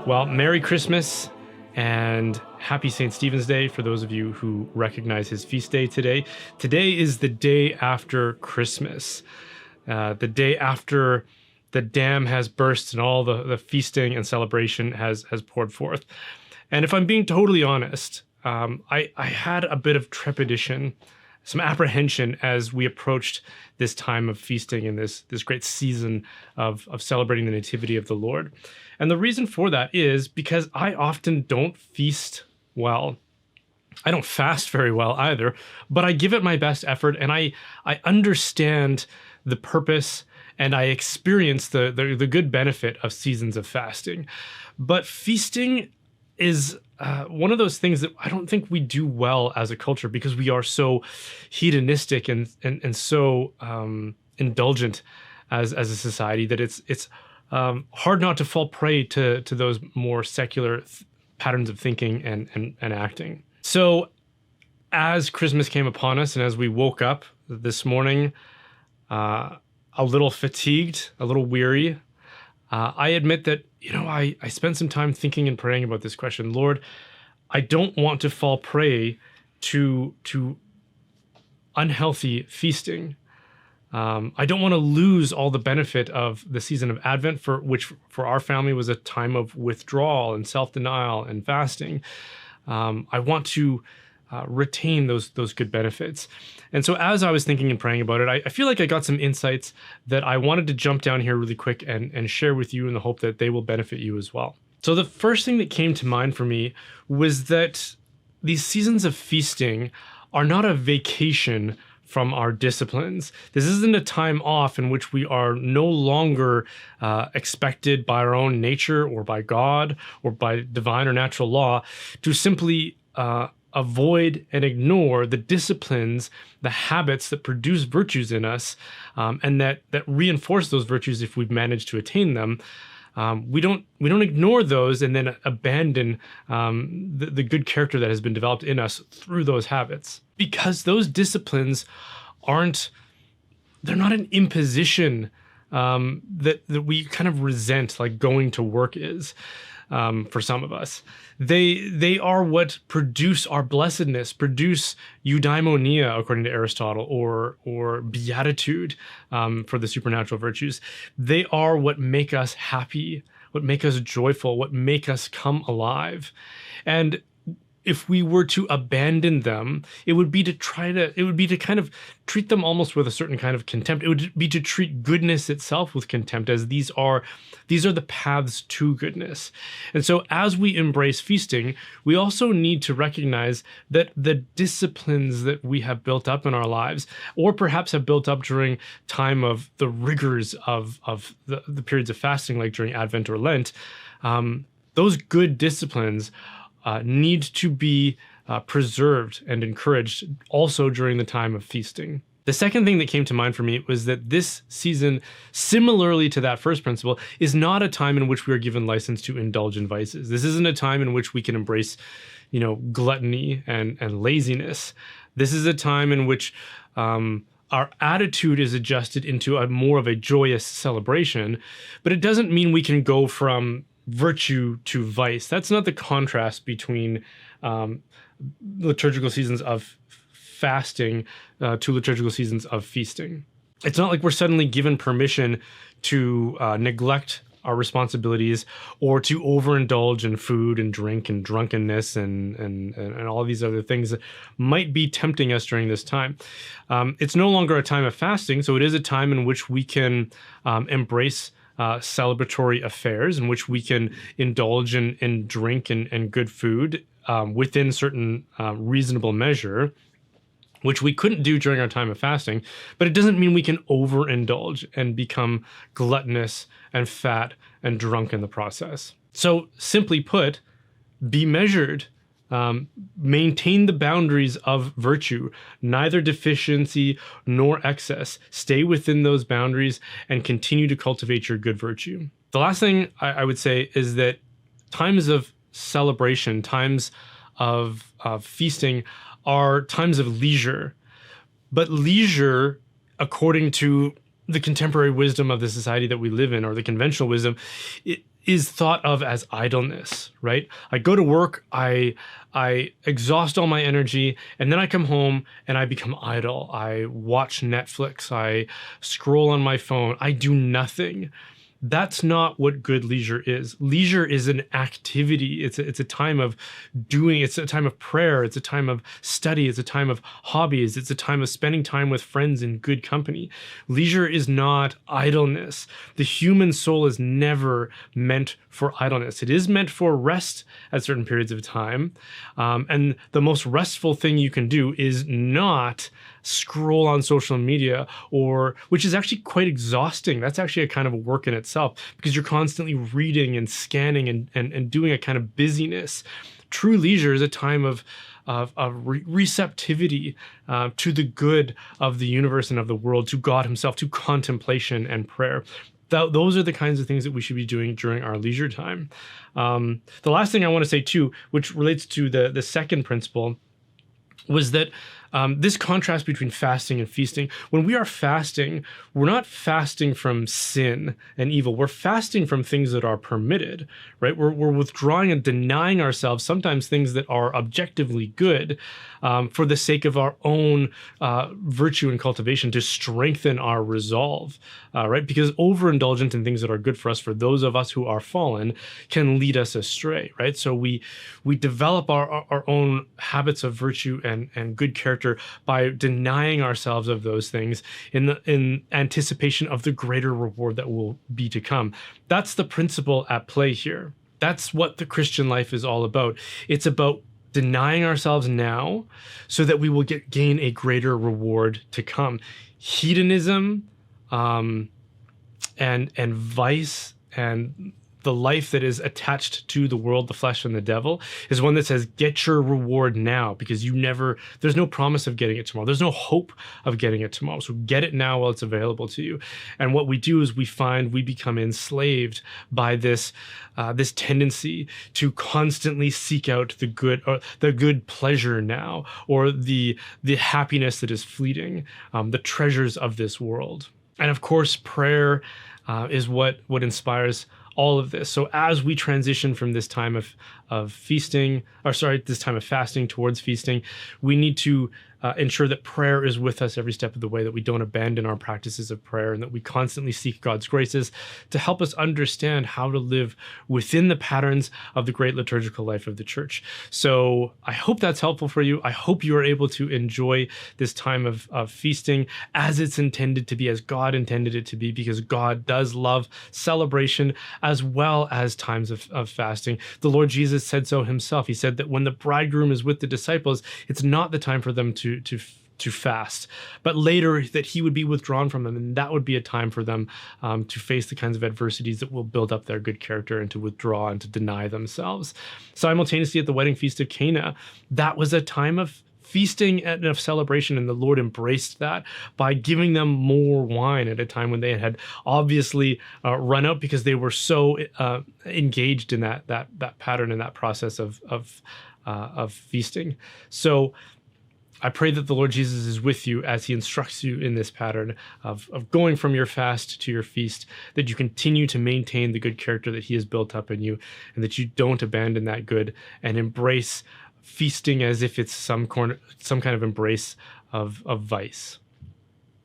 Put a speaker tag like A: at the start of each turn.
A: Well, Merry Christmas and Happy St. Stephen's Day for those of you who recognize his feast day today. Today is the day after Christmas, the day after the dam has burst and all the feasting and celebration has poured forth. And if I'm being totally honest, I had a bit of trepidation, some apprehension as we approached this time of feasting and this great season of celebrating the nativity of the Lord. And the reason for that is because I often don't feast well. I don't fast very well either, but I give it my best effort, and I understand the purpose, and I experience the good benefit of seasons of fasting. But feasting is one of those things that I don't think we do well as a culture, because we are so hedonistic and so indulgent as a society that it's hard not to fall prey to those more secular patterns of thinking and acting. So as Christmas came upon us and as we woke up this morning, a little fatigued, a little weary, I admit that, I spent some time thinking and praying about this question. Lord, I don't want to fall prey to unhealthy feasting. I don't want to lose all the benefit of the season of Advent, which for our family was a time of withdrawal and self-denial and fasting. I want to retain those good benefits. And so as I was thinking and praying about it, I feel like I got some insights that I wanted to jump down here really quick and share with you in the hope that they will benefit you as well. So the first thing that came to mind for me was that these seasons of feasting are not a vacation from our disciplines. This isn't a time off in which we are no longer expected by our own nature or by God or by divine or natural law to simply avoid and ignore the disciplines, the habits that produce virtues in us, and that reinforce those virtues if we've managed to attain them. We don't ignore those and then abandon the good character that has been developed in us through those habits, because those disciplines they're not an imposition that we kind of resent, like going to work is. For some of us, they are what produce our blessedness, produce eudaimonia, according to Aristotle, or beatitude for the supernatural virtues. They are what make us happy, what make us joyful, what make us come alive. And if we were to abandon them, it would be to kind of treat them almost with a certain kind of contempt. It would be to treat goodness itself with contempt, as these are the paths to goodness. And so as we embrace feasting, we also need to recognize that the disciplines that we have built up in our lives, or perhaps have built up during time of the rigors of the periods of fasting, like during Advent or Lent, those good disciplines need to be preserved and encouraged also during the time of feasting. The second thing that came to mind for me was that this season, similarly to that first principle, is not a time in which we are given license to indulge in vices. This isn't a time in which we can embrace, gluttony and laziness. This is a time in which our attitude is adjusted into more of a joyous celebration, but it doesn't mean we can go from virtue to vice. That's not the contrast between liturgical seasons of fasting to liturgical seasons of feasting. It's not like we're suddenly given permission to neglect our responsibilities or to overindulge in food and drink and drunkenness and all these other things that might be tempting us during this time. It's no longer a time of fasting, so it is a time in which we can embrace celebratory affairs, in which we can indulge in drink and good food within certain reasonable measure, which we couldn't do during our time of fasting. But it doesn't mean we can overindulge and become gluttonous and fat and drunk in the process. So simply put, be measured. Maintain the boundaries of virtue, neither deficiency nor excess. Stay within those boundaries and continue to cultivate your good virtue. The last thing I would say is that times of celebration, times of feasting are times of leisure. But leisure, according to the contemporary wisdom of the society that we live in, or the conventional wisdom, it is thought of as idleness, right? I go to work, I exhaust all my energy, and then I come home and I become idle. I watch Netflix, I scroll on my phone, I do nothing. That's not what good leisure is. Leisure is an activity. It's a time of doing. It's a time of prayer. It's a time of study. It's a time of hobbies. It's a time of spending time with friends in good company. Leisure is not idleness. The human soul is never meant for idleness. It is meant for rest at certain periods of time. And the most restful thing you can do is not scroll on social media, which is actually quite exhausting. That's actually a kind of a work in itself, because you're constantly reading and scanning and doing a kind of busyness. True leisure is a time of receptivity to the good of the universe and of the world, to God himself, to contemplation and prayer. Those are the kinds of things that we should be doing during our leisure time. The last thing I want to say too, which relates to the second principle, was that this contrast between fasting and feasting. When we are fasting, we're not fasting from sin and evil. We're fasting from things that are permitted, right? We're withdrawing and denying ourselves sometimes things that are objectively good for the sake of our own virtue and cultivation, to strengthen our resolve, right? Because overindulgence in things that are good for us, for those of us who are fallen, can lead us astray, right? So we develop our own habits of virtue and good character by denying ourselves of those things in anticipation of the greater reward that will be to come. That's the principle at play here. That's what the Christian life is all about. It's about denying ourselves now so that we will gain a greater reward to come. Hedonism and vice and the life that is attached to the world, the flesh, and the devil is one that says, get your reward now, because there's no promise of getting it tomorrow. There's no hope of getting it tomorrow. So get it now while it's available to you. And what we do is we become enslaved by this tendency to constantly seek out the good pleasure now, or the happiness that is fleeting, the treasures of this world. And of course, prayer is what inspires all of this. So as we transition from this time of feasting, this time of fasting towards feasting, we need to ensure that prayer is with us every step of the way, that we don't abandon our practices of prayer, and that we constantly seek God's graces to help us understand how to live within the patterns of the great liturgical life of the church. So I hope that's helpful for you. I hope you are able to enjoy this time of feasting as it's intended to be, as God intended it to be, because God does love celebration as well as times of fasting. The Lord Jesus said so himself. He said that when the bridegroom is with the disciples, it's not the time for them to fast, but later that he would be withdrawn from them, and that would be a time for them to face the kinds of adversities that will build up their good character and to withdraw and to deny themselves. Simultaneously, at the wedding feast of Cana, that was a time of feasting and of celebration, and the Lord embraced that by giving them more wine at a time when they had obviously run out, because they were so engaged in that pattern and that process of feasting. So I pray that the Lord Jesus is with you as he instructs you in this pattern of going from your fast to your feast, that you continue to maintain the good character that he has built up in you, and that you don't abandon that good and embrace feasting as if it's some kind of embrace of vice.